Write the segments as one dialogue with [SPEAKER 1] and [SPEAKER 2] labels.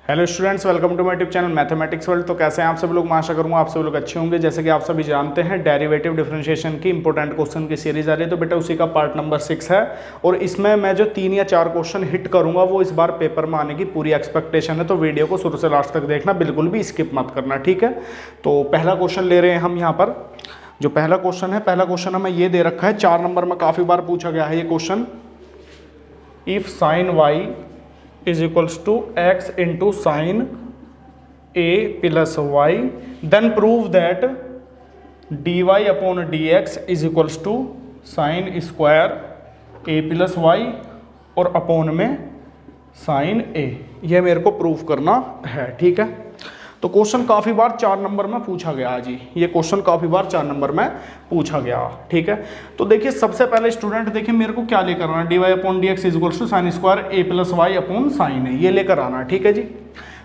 [SPEAKER 1] Hello students, welcome to my YouTube channel mathematics world. तो कैसे हैं आप सब लोग? मैं आशा करूंगा आप सब लोग अच्छे होंगे। जैसे कि आप सभी जानते हैं, डेरिवेटिव डिफरेंशिएशन की इंपॉर्टेंट क्वेश्चन की सीरीज आ रही है, तो बेटा उसी का पार्ट नंबर 6 है। और इसमें मैं जो 3 या 4 क्वेश्चन हिट करूंगा वो इस बार पेपर में आने की पूरी एक्सपेक्टेशन है। तो वीडियो को शुरू से लास्ट तक देखना, बिल्कुल भी स्किप मत करना, ठीक है। तो पहला क्वेश्चन ले रहे हैं हम यहाँ पर। जो पहला क्वेश्चन हमें ये दे रखा है, 4 नंबर में काफ़ी बार पूछा गया है ये question. If sine y is equals to x into sine a plus y, then prove that dy upon dx is equals to sin square a plus y और अपॉन में sin a। ये मेरे को प्रूव करना है, ठीक है। तो क्वेश्चन काफ़ी बार 4 नंबर में पूछा गया जी, ये क्वेश्चन काफ़ी बार 4 नंबर में पूछा गया, ठीक है। तो देखिए सबसे पहले स्टूडेंट देखिए मेरे को क्या लेकर आना, dy upon dx is equals to sine square a plus y upon sine a, ये लेकर आना, ठीक है जी।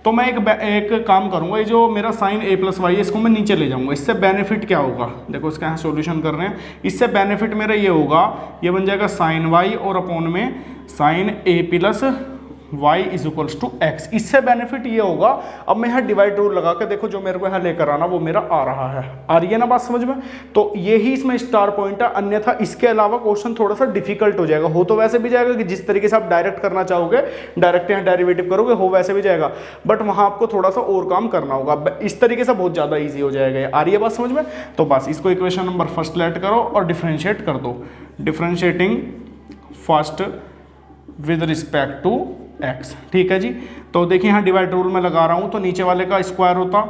[SPEAKER 1] तो मैं एक काम करूंगा, ये जो मेरा साइन a प्लस वाई है इसको मैं नीचे ले जाऊंगा। इससे बेनिफिट क्या होगा, देखो इसका यहाँ सॉल्यूशन कर रहे हैं। इससे बेनिफिट मेरा ये होगा, ये बन जाएगा साइन वाई और अपॉन में साइन a प्लस y is equals to x. इससे बेनिफिट ये होगा, अब मैं यहाँ डिवाइड रूल लगा के देखो जो मेरे को यहाँ लेकर आना वो मेरा आ रहा है। आ रही है ना बात समझ में? तो ये ही इसमें स्टार पॉइंट है, अन्यथा इसके अलावा क्वेश्चन थोड़ा सा डिफिकल्ट हो जाएगा। हो तो वैसे भी जाएगा कि जिस तरीके से आप डायरेक्ट करना चाहोगे, डायरेक्ट यहाँ डेरिवेटिव करोगे, हो वैसे भी जाएगा, बट वहाँ आपको थोड़ा सा और काम करना होगा। इस तरीके से बहुत ज़्यादा ईजी हो जाएगा। आ रही है बात समझ में? तो बस इसको इक्वेशन नंबर फर्स्ट लेट करो और डिफ्रेंशिएट कर दो। Differentiating first with respect to x, ठीक है जी। तो देखिए यहाँ डिवाइड रूल में लगा रहा हूँ, तो नीचे वाले का स्क्वायर होता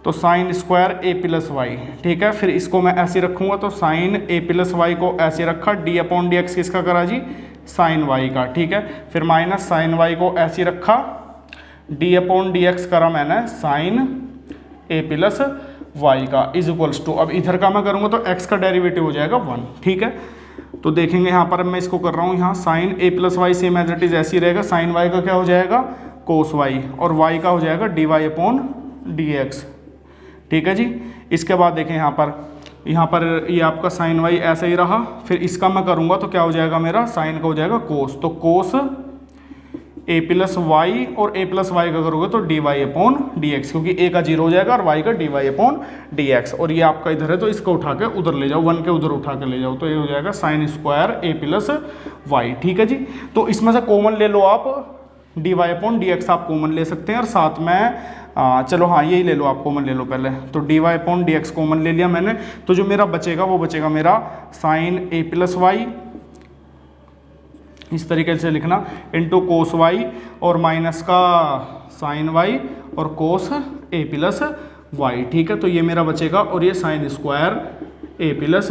[SPEAKER 1] तो sine square a plus y, ठीक है। फिर इसको मैं ऐसे रखूँगा तो साइन a प्लस वाई को ऐसे रखा, डी अपॉन डी एक्स किसका करा जी, साइन वाई का, ठीक है। फिर माइनस साइन वाई को ऐसे रखा, डी अपॉन डी एक्स करा मैंने साइन a प्लस वाई का इज इक्वल्स टू, अब इधर का मैं करूँगा तो x का डेरिवेटिव हो जाएगा 1, ठीक है। तो देखेंगे यहाँ पर मैं इसको कर रहा हूँ, यहाँ sine a plus y same as it is ऐसे ही रहेगा। साइन y का क्या हो जाएगा, कोस y, और y का हो जाएगा D Y upon D X, ठीक है जी। इसके बाद देखें यहाँ पर ये आपका साइन y ऐसे ही रहा। फिर इसका मैं करूँगा तो क्या हो जाएगा, मेरा साइन का हो जाएगा कोस, तो कोस a प्लस वाई और a प्लस वाई का करोगे तो D Y upon D X, क्योंकि a का 0 हो जाएगा और y का D Y upon D x. और ये आपका इधर है तो इसको उठा के उधर ले जाओ, 1 के उधर उठा के ले जाओ, तो ये हो जाएगा sine square a plus y, ठीक है जी। तो इसमें से कॉमन ले लो आप, D Y upon D X आप कॉमन ले सकते हैं, और साथ में चलो हाँ यही ले लो, आप कॉमन ले लो पहले। तो D Y upon D X common ले लिया मैंने, तो जो मेरा बचेगा वो बचेगा मेरा साइन a प्लस वाई, इस तरीके से लिखना, इंटू कोस वाई और माइनस का साइन वाई और कोस a प्लस वाई, ठीक है। तो ये मेरा बचेगा, और ये sine square a plus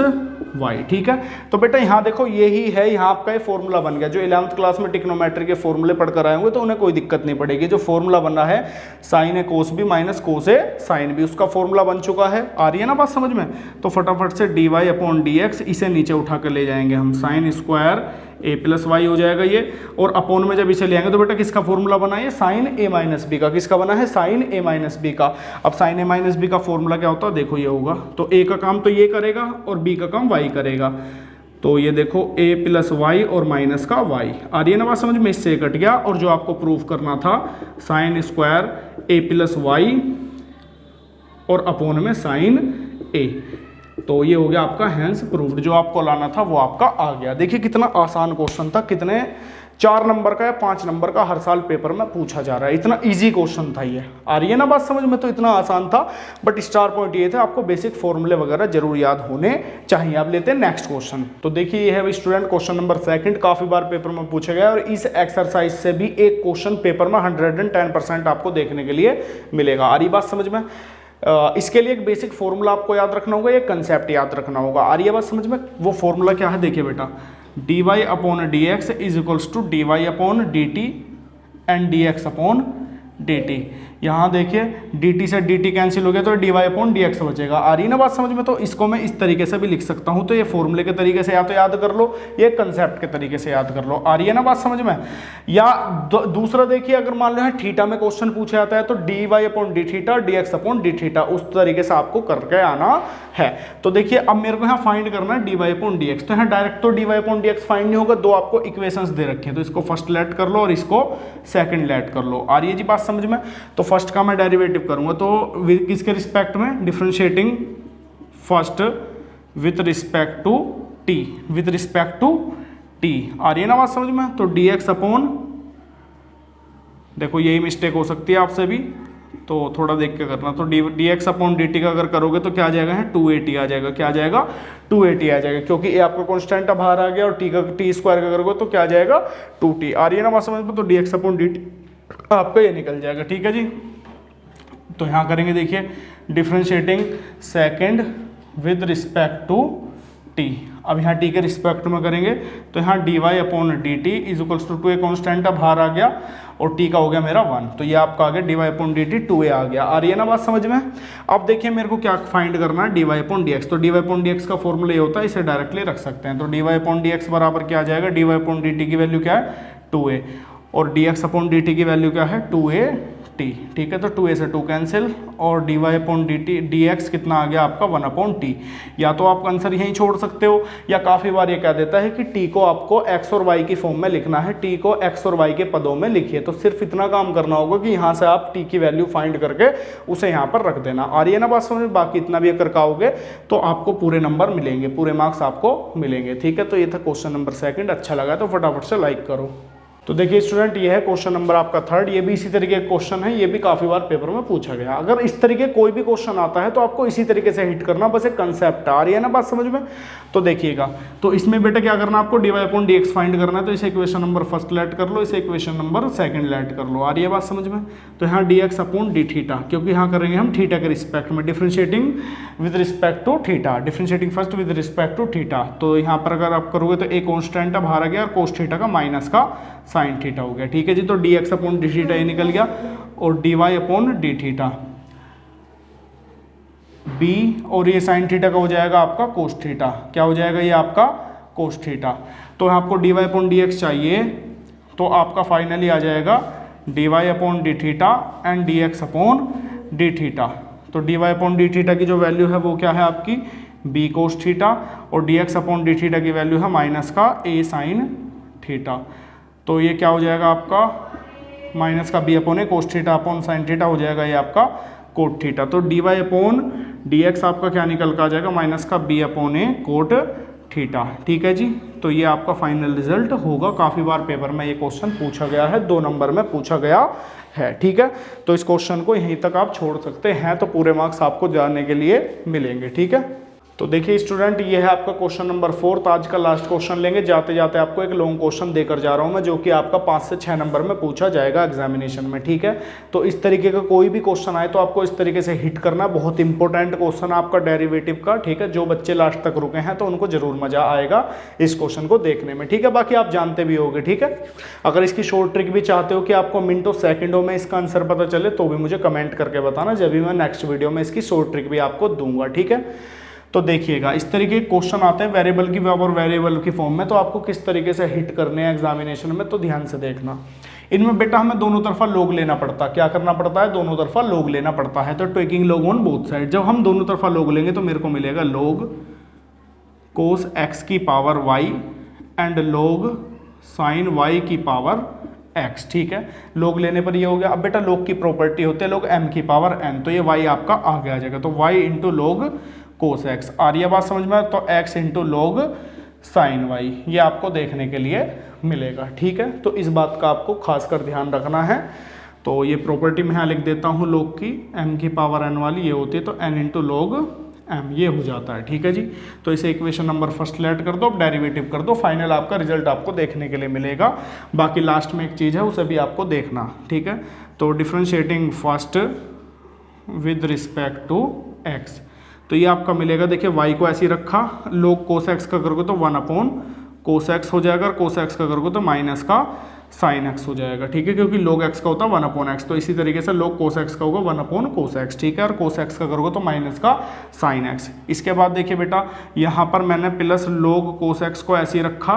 [SPEAKER 1] y, ठीक है। तो बेटा यहाँ देखो यही है, यहाँ आपका ये फॉर्मूला बन गया। जो 11th क्लास में टिक्नोमेट्री के फॉर्मूले पढ़कर आए होंगे तो उन्हें कोई दिक्कत नहीं पड़ेगी। जो फॉर्मूला बना है साइन ए कोस बी माइनस कोस ए साइन बी, उसका फॉर्मूला बन चुका है। आ रही है ना बात समझ में? तो फटाफट से D Y upon D X, इसे नीचे उठा कर ले जाएंगे हम, sine square a plus y हो जाएगा ये, और अपॉन में जब इसे ले आएंगे तो बेटा किसका फॉर्मूला बना है, साइन a माइनस बी का। किसका बना है, साइन a माइनस बी का। अब साइन a माइनस बी का फॉर्मूला क्या होता है, देखो ये होगा, तो a का काम तो ये करेगा और b का काम y करेगा। तो ये देखो a प्लस वाई और माइनस का y। आ रही है ना बात समझ में? इससे कट गया, और जो आपको प्रूफ करना था sine square a plus y और अपॉन में साइन a, तो ये हो गया आपका हैंस प्रूव्ड। जो आपको लाना था वो आपका आ गया। देखिए कितना आसान क्वेश्चन था, कितने 4 नंबर का या 5 नंबर का हर साल पेपर में पूछा जा रहा है, इतना इजी क्वेश्चन था ये। आ रही है ना बात समझ में? तो इतना आसान था, बट स्टार पॉइंट ये था आपको बेसिक फॉर्मूले वगैरह जरूर याद होने चाहिए। अब लेते हैं नेक्स्ट क्वेश्चन। तो देखिए ये है स्टूडेंट क्वेश्चन नंबर 2, काफी बार पेपर में पूछा गया, और इस एक्सरसाइज से भी एक क्वेश्चन पेपर में 110% आपको देखने के लिए मिलेगा। आ रही बात समझ में? इसके लिए एक बेसिक फॉर्मूला आपको याद रखना होगा, एक कंसेप्ट याद रखना होगा। आ रही है बात समझ में? वो फॉर्मूला क्या है, देखिए बेटा, D Y upon D X is equals to D Y upon D T and D X upon D T. यहाँ देखिए dt से dt कैंसिल हो गया तो dy अपॉन dx बचेगा। आ रही ना बात समझ में? तो इसको मैं इस तरीके से भी लिख सकता हूँ, तो ये फॉर्मूले के तरीके से या तो याद कर लो, ये कंसेप्ट के तरीके से याद कर लो। आ रही है ना बात समझ में? या दूसरा देखिए, अगर मान लो है थीटा में क्वेश्चन पूछा जाता है तो dy upon d theta dx upon d theta, उस तरीके से आपको करके आना है। तो देखिए अब मेरे को यहाँ फाइंड करना है dy अपॉन dx, तो यहाँ डायरेक्ट तो dy अपॉन dx फाइंड नहीं होगा, दो आपको इक्वेशंस दे रखे हैं, तो इसको फर्स्ट लेट कर लो और इसको सेकंड लेट कर लो। आ रही है जी बात समझ में। तो फर्स्ट का मैं डेरिवेटिव करूँगा तो किसके रिस्पेक्ट में, differentiating first with respect to T, with respect to T. आ रही है ना बात समझ में। तो dx अपॉन, देखो यही मिस्टेक हो सकती है आपसे भी, तो थोड़ा देख के करना। तो dx अपॉन dt का अगर करोगे तो क्या आ जाएगा है 2at आ जाएगा। क्या आ जाएगा 2at आ जाएगा, क्योंकि ये आपका कांस्टेंट बाहर आ गया और t का t स्क्वायर का करोगे तो क्या आ जाएगा 2t। आ रही है ना बात समझ में। तो dx अपॉन dt आपका ये निकल जाएगा। ठीक है जी। तो यहाँ करेंगे देखिए differentiating second with respect to t। अब यहाँ t के रिस्पेक्ट में करेंगे तो यहाँ dy upon D T is equals to 2a constant बाहर आ गया और t का हो गया मेरा 1। तो ये आपका आ गया dy upon D T 2a आ गया। आ रही है ना बात समझ में। अब देखिए मेरे को क्या फाइंड करना है, dy अपॉन dx। तो dy अपॉन dx का फॉर्मूला ये होता है, इसे डायरेक्टली रख सकते हैं। तो dy अपॉन dx बराबर क्या आ जाएगा, dy अपॉन dt की वैल्यू क्या है 2a और dx अपॉन dt की वैल्यू क्या है 2at। ठीक है। तो 2a से 2 कैंसिल और dy अपॉन dt dx कितना आ गया आपका 1 अपॉन t। या तो आप आंसर यहीं छोड़ सकते हो, या काफ़ी बार ये कह देता है कि t को आपको x और y की फॉर्म में लिखना है, t को x और y के पदों में लिखिए। तो सिर्फ इतना काम करना होगा कि यहाँ से आप t की वैल्यू फाइंड करके उसे यहाँ पर रख देना। आ रही है ना बात समझ में। बाकी इतना भी अगर कहोगे तो आपको पूरे नंबर मिलेंगे, पूरे मार्क्स आपको मिलेंगे। ठीक है। तो ये था क्वेश्चन नंबर सेकंड। अच्छा लगा तो फटाफट से लाइक करो। तो देखिए स्टूडेंट, ये है क्वेश्चन नंबर आपका थर्ड। ये भी इसी तरीके का क्वेश्चन है, ये भी काफी बार पेपर में पूछा गया। अगर इस तरीके कोई भी क्वेश्चन आता है तो आपको इसी तरीके से हिट करना, बस एक कंसेप्ट। आ रही है ना बात समझ में। तो देखिएगा, तो इसमें बेटा क्या करना, आपको dy अपॉन dx फाइंड करना है। तो इसे इक्वेशन नंबर फर्स्ट लेट कर लो, इसे इक्वेशन नंबर सेकंड लेट कर लो। आ रही है बात समझ में। तो यहाँ dx अपॉन d थीटा, क्योंकि यहाँ करेंगे हम थीटा के रिस्पेक्ट में, differentiating with respect to theta, differentiating first with respect to theta. तो यहाँ पर अगर आप करोगे तो एक कॉन्स्टेंट बाहर आ गया और कोस थीटा का माइनस का साइन थीटा हो गया। ठीक है जी। तो dx अपॉन डी थीटा ये निकल गया और dy upon d theta b, और ये साइन थीटा का हो जाएगा आपका कोस थीटा। क्या हो जाएगा ये आपका कोस थीटा। तो आपको dy अपॉन dx चाहिए तो आपका फाइनली आ जाएगा dy upon d theta and dx upon d theta. तो dy अपॉन डी थीटा की जो वैल्यू है वो क्या है आपकी b कोस थीटा, और dx अपॉन डी थीटा की वैल्यू है माइनस का a साइन थीटा। तो ये क्या हो जाएगा आपका माइनस का b upon a cos theta upon sine theta हो जाएगा ये आपका कोट थीटा। तो dy अपॉन dx आपका क्या निकल कर आ जाएगा माइनस का b अपॉन ए कोट थीटा। ठीक है जी। तो ये आपका फाइनल रिजल्ट होगा। काफ़ी बार पेपर में ये क्वेश्चन पूछा गया है, 2 नंबर में पूछा गया है। ठीक है। तो इस क्वेश्चन को यहीं तक आप छोड़ सकते हैं, तो पूरे मार्क्स आपको जानने के लिए मिलेंगे। ठीक है। तो देखिए स्टूडेंट, ये है आपका क्वेश्चन नंबर 4। आज का लास्ट क्वेश्चन लेंगे। जाते जाते आपको एक लॉन्ग क्वेश्चन देकर जा रहा हूं मैं, जो कि आपका 5 से 6 नंबर में पूछा जाएगा एग्जामिनेशन में। ठीक है। तो इस तरीके का कोई भी क्वेश्चन आए तो आपको इस तरीके से हिट करना। बहुत इंपॉर्टेंट क्वेश्चन आपका डेरिवेटिव का। ठीक है। जो बच्चे लास्ट तक रुके हैं तो उनको जरूर मजा आएगा इस क्वेश्चन को देखने में। ठीक है। बाकी आप जानते भी होगे। ठीक है। अगर इसकी शॉर्ट ट्रिक भी चाहते हो कि आपको मिनटों सेकंडों में इसका आंसर पता चले तो भी मुझे कमेंट करके बताना, जब भी मैं नेक्स्ट वीडियो में इसकी शॉर्ट ट्रिक भी आपको दूंगा। ठीक है। तो देखिएगा, इस तरीके के क्वेश्चन आते हैं वेरिएबल की और वेरिएबल की फॉर्म में, तो आपको किस तरीके से हिट करने हैं एग्जामिनेशन में, तो ध्यान से देखना। इनमें बेटा हमें दोनों तरफा लॉग लेना पड़ता है। क्या करना पड़ता है, दोनों तरफा लॉग लेना पड़ता है। तो taking log on both side, जब हम दोनों तरफा लॉग लेंगे तो मेरे को मिलेगा लॉग कोस x की power y and log sign y की पावर x। ठीक है। लॉग लेने पर ये हो गया। अब बेटा लॉग की प्रॉपर्टी होती है लॉग m की पावर n, तो ये y आपका आगे आ जाएगा। तो y इंटू लॉग कोस x। आ रही है बात समझ में। तो x into log sign y ये आपको देखने के लिए मिलेगा। ठीक है। तो इस बात का आपको खासकर ध्यान रखना है। तो ये प्रॉपर्टी मैं यहाँ लिख देता हूँ लॉग की, m की पावर n वाली ये होती है, तो n इंटू लॉग m ये हो जाता है। ठीक है जी। तो इसे इक्वेशन नंबर फर्स्ट लेट कर दो, डेरिवेटिव कर दो, फाइनल आपका रिजल्ट आपको देखने के लिए मिलेगा। बाकी लास्ट में एक चीज़ है उसे भी आपको देखना। ठीक है। तो differentiating first with respect to x, तो ये आपका मिलेगा। देखिए y को ऐसे ही रखा, log cos x का करोगे तो 1 अपॉन cos x हो जाएगा, और cos x का करोगे तो माइनस का sin x हो जाएगा। ठीक है। क्योंकि log x का होता है 1 अपॉन x, तो इसी तरीके से log cos x का होगा 1 अपॉन cos x। ठीक है। और cos x का करोगे तो माइनस का sin x। इसके बाद देखिए बेटा, यहाँ पर मैंने प्लस log cos x को ऐसे ही रखा,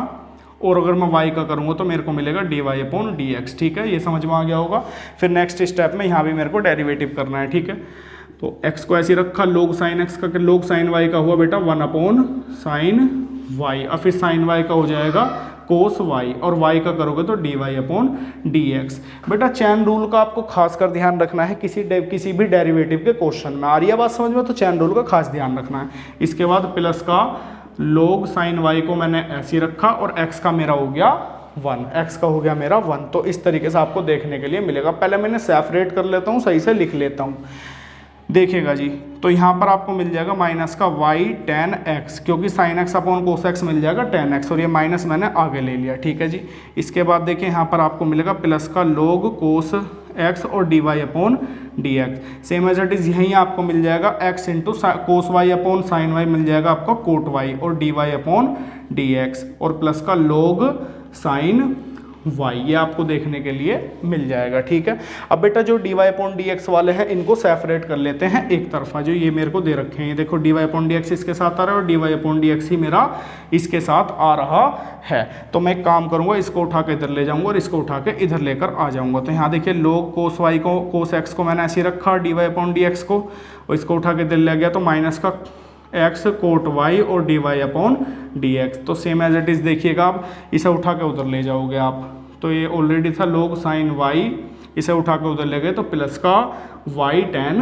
[SPEAKER 1] और अगर मैं y का करूँगा तो मेरे को मिलेगा dy अपॉन dx। ठीक है। ये समझ में आ गया होगा। फिर नेक्स्ट स्टेप में यहाँ भी मेरे को डेरिवेटिव करना है। ठीक है। तो x को ऐसे रखा, log sin x का, log sin y का हुआ बेटा 1 अपॉन sin y, और फिर sin y का हो जाएगा कोस वाई और वाई का करोगे तो D Y upon D X. बेटा चैन रूल का आपको खास कर ध्यान रखना है किसी भी डेरिवेटिव के क्वेश्चन में। आ रही है बात समझ में? तो चैन रूल का खास ध्यान रखना है। इसके बाद प्लस का log साइन वाई को मैंने ऐसे रखा और x का मेरा हो गया 1, x का हो गया मेरा 1। तो इस तरीके से आपको देखने के लिए मिलेगा। पहले मैंने सेपरेट कर लेता हूँ, सही से लिख लेता हूँ। देखिएगा जी, तो यहाँ पर आपको मिल जाएगा माइनस का y tan x, क्योंकि sine x upon cos x मिल जाएगा tan x, और ये माइनस मैंने आगे ले लिया, ठीक है जी। इसके बाद देखिए यहाँ पर आपको मिलेगा प्लस का log कोस x और D Y upon D x. Same as it is यहीं आपको मिल जाएगा x into cos y upon sine y मिल जाएगा आपका कोट वाई और D Y upon D x, और प्लस का log साइन y, ये आपको देखने के लिए मिल जाएगा, ठीक है। अब बेटा जो D Y upon D X वाले हैं इनको सेपरेट कर लेते हैं एक तरफा। जो ये मेरे को दे रखे हैं, ये देखो d Y upon D x इसके साथ आ रहा है और D Y upon D x ही मेरा इसके साथ आ रहा है। तो मैं एक काम करूंगा, इसको उठा के इधर ले जाऊंगा और इसको उठा के इधर लेकर आ जाऊंगा। तो यहाँ देखिए log कोस वाई को कोस एक्स को मैंने ऐसे रखा, D Y upon D X को, और इसको उठा के इधर ले गया तो माइनस का x कोट y और D Y upon D X. तो सेम एज इट इज देखिएगा, आप इसे उठा के उधर ले जाओगे आप, तो ये ऑलरेडी था log साइन y, इसे उठा के उधर ले गए तो प्लस का y tan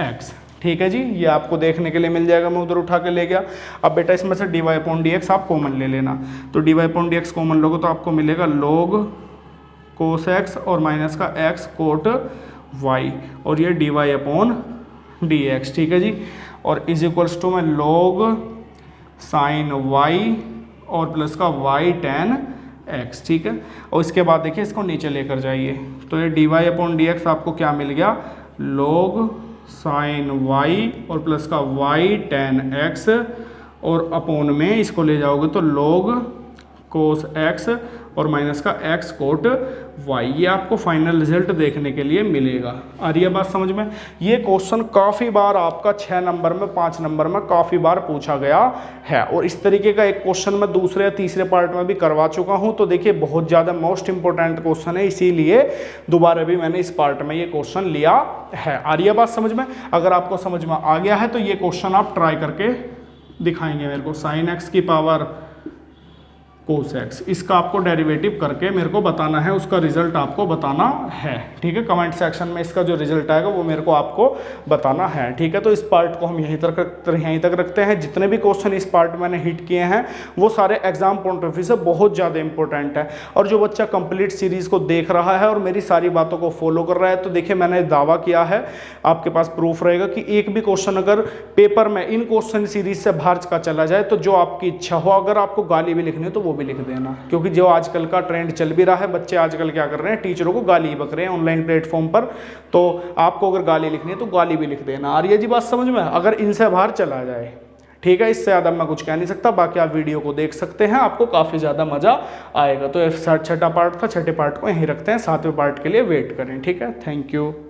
[SPEAKER 1] x, ठीक है जी। ये आपको देखने के लिए मिल जाएगा, मैं उधर उठा के ले गया। अब बेटा इसमें से D Y upon D X आप कॉमन ले लेना, तो D Y upon D X common लोगे तो आपको मिलेगा log कोस x और माइनस का x कोट y और ये D Y upon D X, ठीक है जी। और इज इक्वल्स टू में log साइन y और प्लस का y tan x, ठीक है। और इसके बाद देखिए इसको नीचे लेकर जाइए, तो ये D Y upon D X आपको क्या मिल गया, log साइन y और प्लस का y tan x, और अपोन में इसको ले जाओगे तो log कोस x और माइनस का x कोट y। ये आपको फाइनल रिजल्ट देखने के लिए मिलेगा। आ रही है बात समझ में? ये क्वेश्चन काफ़ी बार आपका 6 नंबर में 5 नंबर में काफ़ी बार पूछा गया है, और इस तरीके का एक क्वेश्चन मैं दूसरे या तीसरे पार्ट में भी करवा चुका हूँ। तो देखिए बहुत ज़्यादा मोस्ट इंपॉर्टेंट क्वेश्चन है, इसीलिए दोबारा भी मैंने इस पार्ट में ये क्वेश्चन लिया है। आ रही है बात समझ में? अगर आपको समझ में आ गया है तो ये क्वेश्चन आप ट्राई करके दिखाएंगे मेरे को। साइन एक्स की पावर कोस एक्स, इसका आपको डेरिवेटिव करके मेरे को बताना है, उसका रिजल्ट आपको बताना है, ठीक है। कमेंट सेक्शन में इसका जो रिजल्ट आएगा वो मेरे को आपको बताना है, ठीक है। तो इस पार्ट को हम यहीं तक रखते हैं। जितने भी क्वेश्चन इस पार्ट में मैंने हिट किए हैं वो सारे एग्जाम पॉइंट ऑफ व्यू से बहुत ज़्यादा इंपॉर्टेंट है। और जो बच्चा कंप्लीट सीरीज़ को देख रहा है और मेरी सारी बातों को फॉलो कर रहा है, तो देखिए मैंने दावा किया है, आपके पास प्रूफ रहेगा कि एक भी क्वेश्चन अगर पेपर में इन क्वेश्चन सीरीज से बाहर का चला जाए तो जो आपकी इच्छा हो, अगर आपको गाली भी लिखनी हो तो वो भी लिख देना, क्योंकि जो आजकल का ट्रेंड चल भी रहा है, बच्चे आजकल क्या कर रहे हैं, टीचरों को गाली बक रहे हैं ऑनलाइन प्लेटफॉर्म पर। तो आपको अगर गाली लिखनी है तो गाली भी लिख देना। आ रही है जी बात समझ में? अगर इनसे बाहर चला जाए, ठीक है। इससे ज़्यादा मैं कुछ कह नहीं सकता। बाकी आप वीडियो को देख सकते हैं, आपको काफ़ी ज़्यादा मज़ा आएगा। तो ये छठा पार्ट था, छठे पार्ट को यहीं रखते हैं, 7वें पार्ट के लिए वेट करें, ठीक है। Thank you.